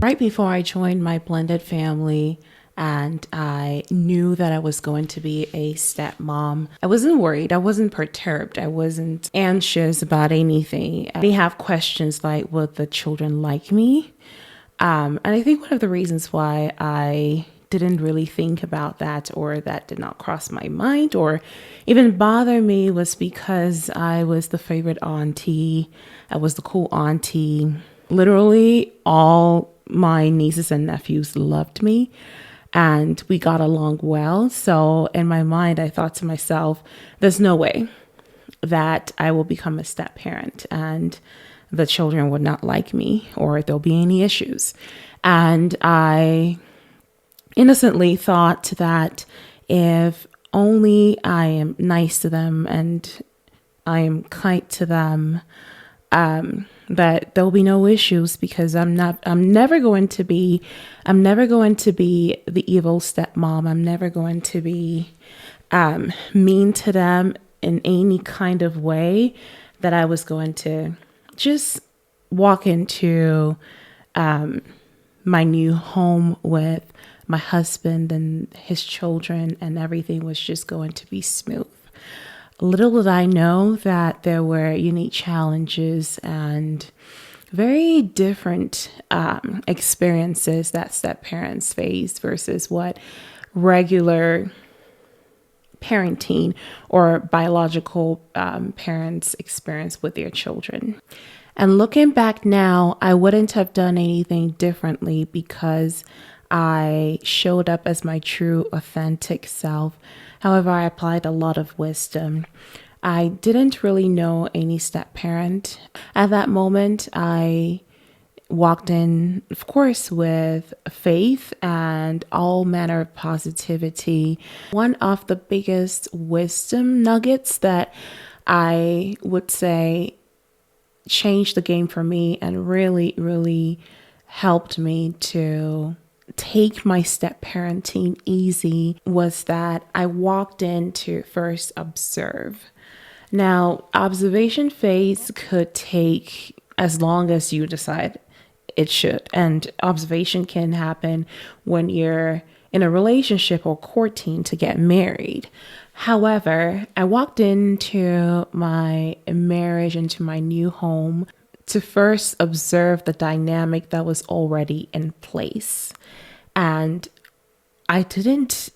Right before I joined my blended family and I knew that I was going to be a stepmom, I wasn't worried. I wasn't perturbed. I wasn't anxious about anything. I didn't have questions like, would the children like me? And I think one of the reasons why I didn't really think about that, or that did not cross my mind or even bother me, was because I was the favorite auntie. I was the cool auntie. Literally all my nieces and nephews loved me and we got along well. So in my mind, I thought to myself, there's no way that I will become a step parent and the children would not like me or there'll be any issues. And I innocently thought that if only I am nice to them and I am kind to them, that there'll be no issues, because I'm never going to be the evil stepmom. I'm never going to be mean to them in any kind of way, that I was going to just walk into my new home with my husband and his children and everything was just going to be smooth. Little did I know that there were unique challenges and very different experiences that step parents face versus what regular parenting or biological parents experience with their children. And looking back now, I wouldn't have done anything differently because I showed up as my true, authentic self. However, I applied a lot of wisdom. I didn't really know any step parent. At that moment, I walked in, of course, with faith and all manner of positivity. One of the biggest wisdom nuggets that I would say changed the game for me and really, really helped me to take my step parenting easy was that I walked in to first observe. Now, observation phase could take as long as you decide it should. And observation can happen when you're in a relationship or courting to get married. However, I walked into my marriage, into my new home, to first observe the dynamic that was already in place. And I didn't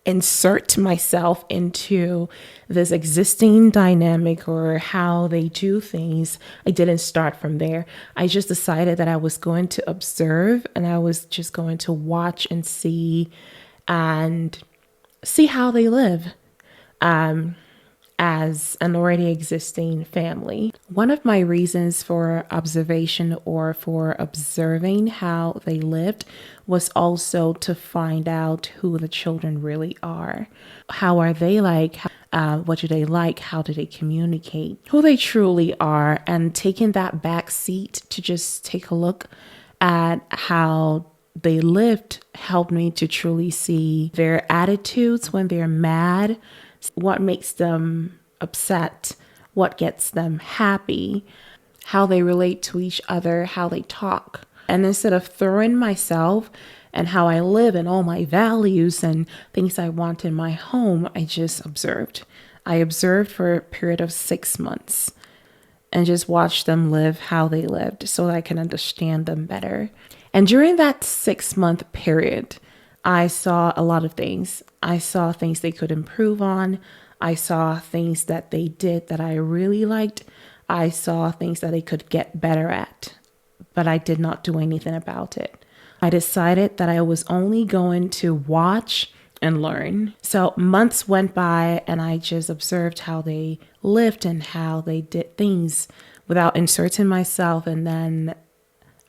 insert myself into this existing dynamic or how they do things. I didn't start from there. I just decided that I was going to observe and I was just going to watch and see how they live as an already existing family. One of my reasons for observation or for observing how they lived was also to find out who the children really are. How are they like? What do they like? How do they communicate? Who they truly are, and taking that back seat to just take a look at how they lived helped me to truly see their attitudes when they're mad, what makes them upset, what gets them happy, how they relate to each other, how they talk. And instead of throwing myself and how I live and all my values and things I want in my home, I just observed. I observed for a period of 6 months and just watched them live how they lived so that I can understand them better. And during that 6-month period, I saw a lot of things. I saw things they could improve on. I saw things that they did that I really liked. I saw things that they could get better at, but I did not do anything about it. I decided that I was only going to watch and learn. So months went by and I just observed how they lived and how they did things without inserting myself. And then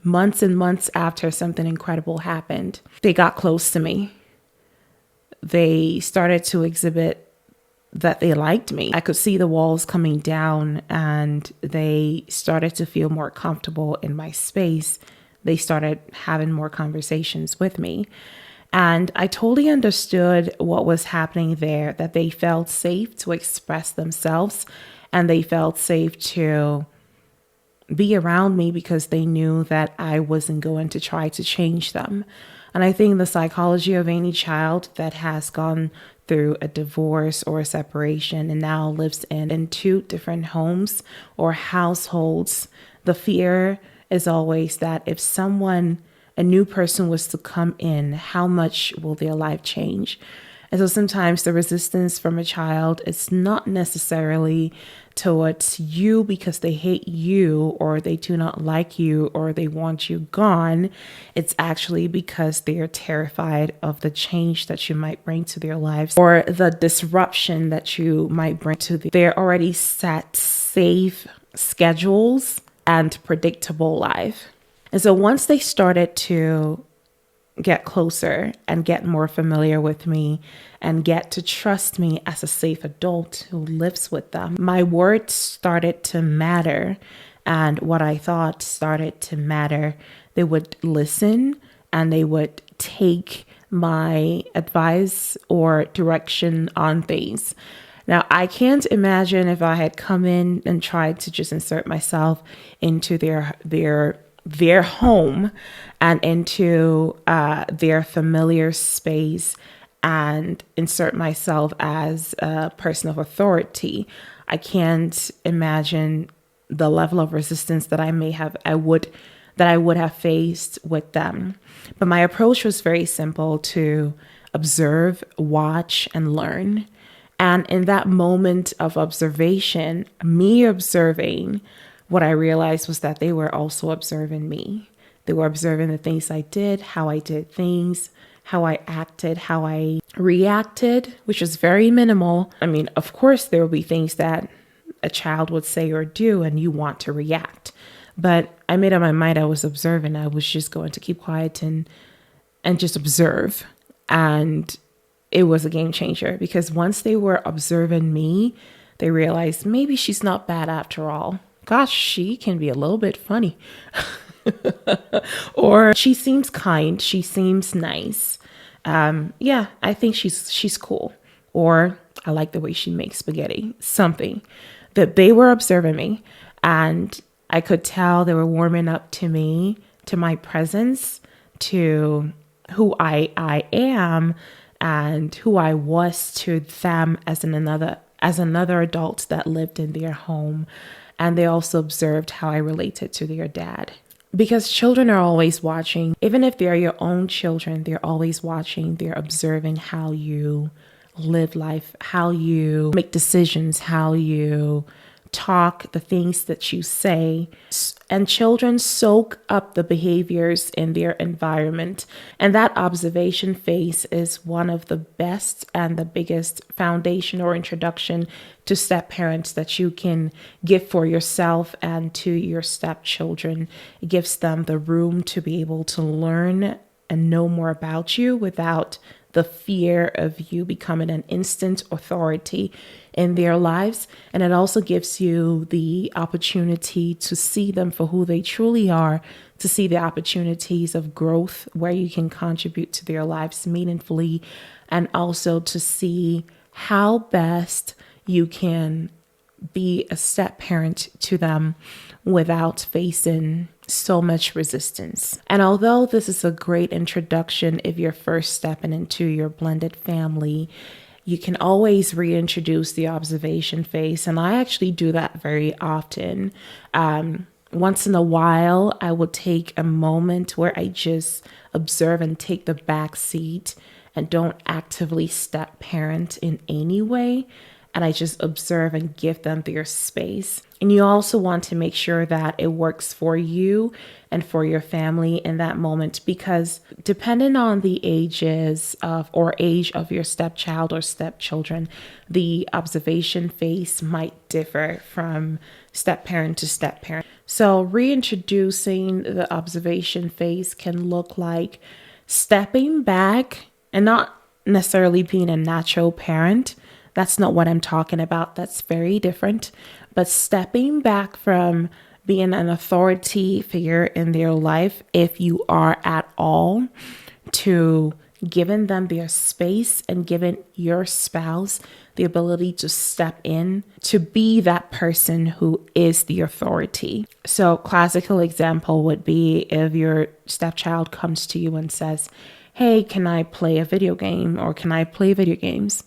months and months after, something incredible happened. They got close to me. They started to exhibit that they liked me. I could see the walls coming down and they started to feel more comfortable in my space. They started having more conversations with me. And I totally understood what was happening there, that they felt safe to express themselves and they felt safe to be around me because they knew that I wasn't going to try to change them. And I think the psychology of any child that has gone through a divorce or a separation and now lives in two different homes or households, the fear is always that if a new person was to come in, how much will their life change? And so sometimes the resistance from a child is not necessarily towards you because they hate you or they do not like you or they want you gone. It's actually because they are terrified of the change that you might bring to their lives or the disruption that you might bring to their already set, safe schedules and predictable life. And so once they started to get closer and get more familiar with me and get to trust me as a safe adult who lives with them, my words started to matter and what I thought started to matter. They would listen and they would take my advice or direction on things. Now, I can't imagine if I had come in and tried to just insert myself into their home and into their familiar space and insert myself as a person of authority. I can't imagine the level of resistance that I would have faced with them. But my approach was very simple: to observe, watch, and learn. And in that moment of observation, me observing, what I realized was that they were also observing me. They were observing the things I did, how I did things, how I acted, how I reacted, which was very minimal. I mean, of course, there will be things that a child would say or do and you want to react. But I made up my mind I was observing. I was just going to keep quiet and just observe. And it was a game changer because once they were observing me, they realized maybe she's not bad after all. Gosh, she can be a little bit funny. Or she seems kind. She seems nice. Yeah, I think she's cool. Or I like the way she makes spaghetti. Something that they were observing me. And I could tell they were warming up to me, to my presence, to who I am and who I was to them as another adult that lived in their home. And they also observed how I related to their dad. Because children are always watching. Even if they're your own children, they're always watching. They're observing how you live life, how you make decisions, how you talk, the things that you say. And children soak up the behaviors in their environment. And that observation phase is one of the best and the biggest foundation or introduction to step parents that you can give for yourself and to your stepchildren. It gives them the room to be able to learn and know more about you without the fear of you becoming an instant authority in their lives. And it also gives you the opportunity to see them for who they truly are, to see the opportunities of growth where you can contribute to their lives meaningfully, and also to see how best you can be a step parent to them without facing so much resistance. And although this is a great introduction if you're first stepping into your blended family, you can always reintroduce the observation phase. And I actually do that very often. Once in a while, I will take a moment where I just observe and take the back seat and don't actively step parent in any way. And I just observe and give them their space. And you also want to make sure that it works for you and for your family in that moment, because depending on the age of your stepchild or stepchildren, the observation phase might differ from step parent to step parent. So reintroducing the observation phase can look like stepping back and not necessarily being a natural parent. That's not what I'm talking about. That's very different. But stepping back from being an authority figure in their life, if you are at all, to giving them their space and giving your spouse the ability to step in to be that person who is the authority. So classical example would be if your stepchild comes to you and says, hey, can I play a video game, or can I play video games?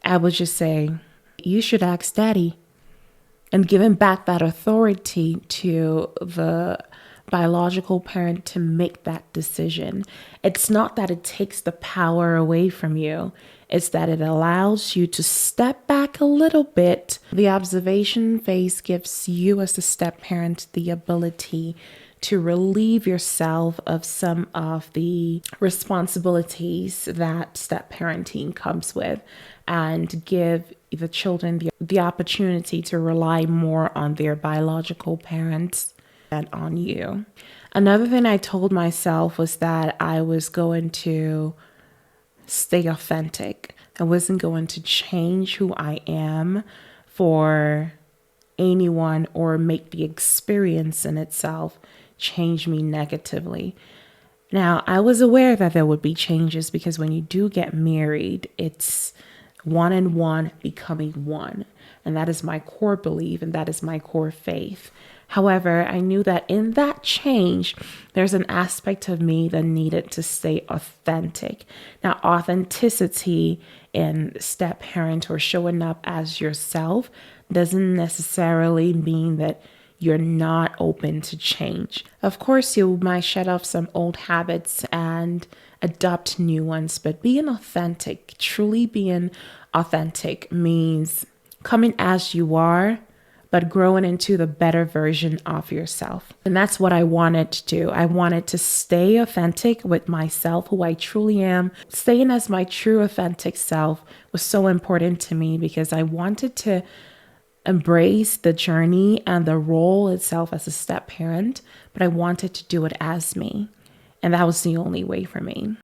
I would just say, you should ask daddy, and giving back that authority to the biological parent to make that decision. It's not that it takes the power away from you. It's that it allows you to step back a little bit. The observation phase gives you as a step parent the ability to relieve yourself of some of the responsibilities that step parenting comes with, and give the children the opportunity to rely more on their biological parents than on you. Another thing I told myself was that I was going to stay authentic. I wasn't going to change who I am for anyone or make the experience in itself change me negatively. Now, I was aware that there would be changes, because when you do get married, it's one and one becoming one. And that is my core belief, and that is my core faith. However, I knew that in that change, there's an aspect of me that needed to stay authentic. Now, authenticity in step parent or showing up as yourself doesn't necessarily mean that you're not open to change. Of course, you might shed off some old habits and adopt new ones, but being authentic, truly being authentic, means coming as you are, but growing into the better version of yourself. And that's what I wanted to do. I wanted to stay authentic with myself, who I truly am. Staying as my true authentic self was so important to me, because I wanted to embrace the journey and the role itself as a step parent, but I wanted to do it as me. And that was the only way for me.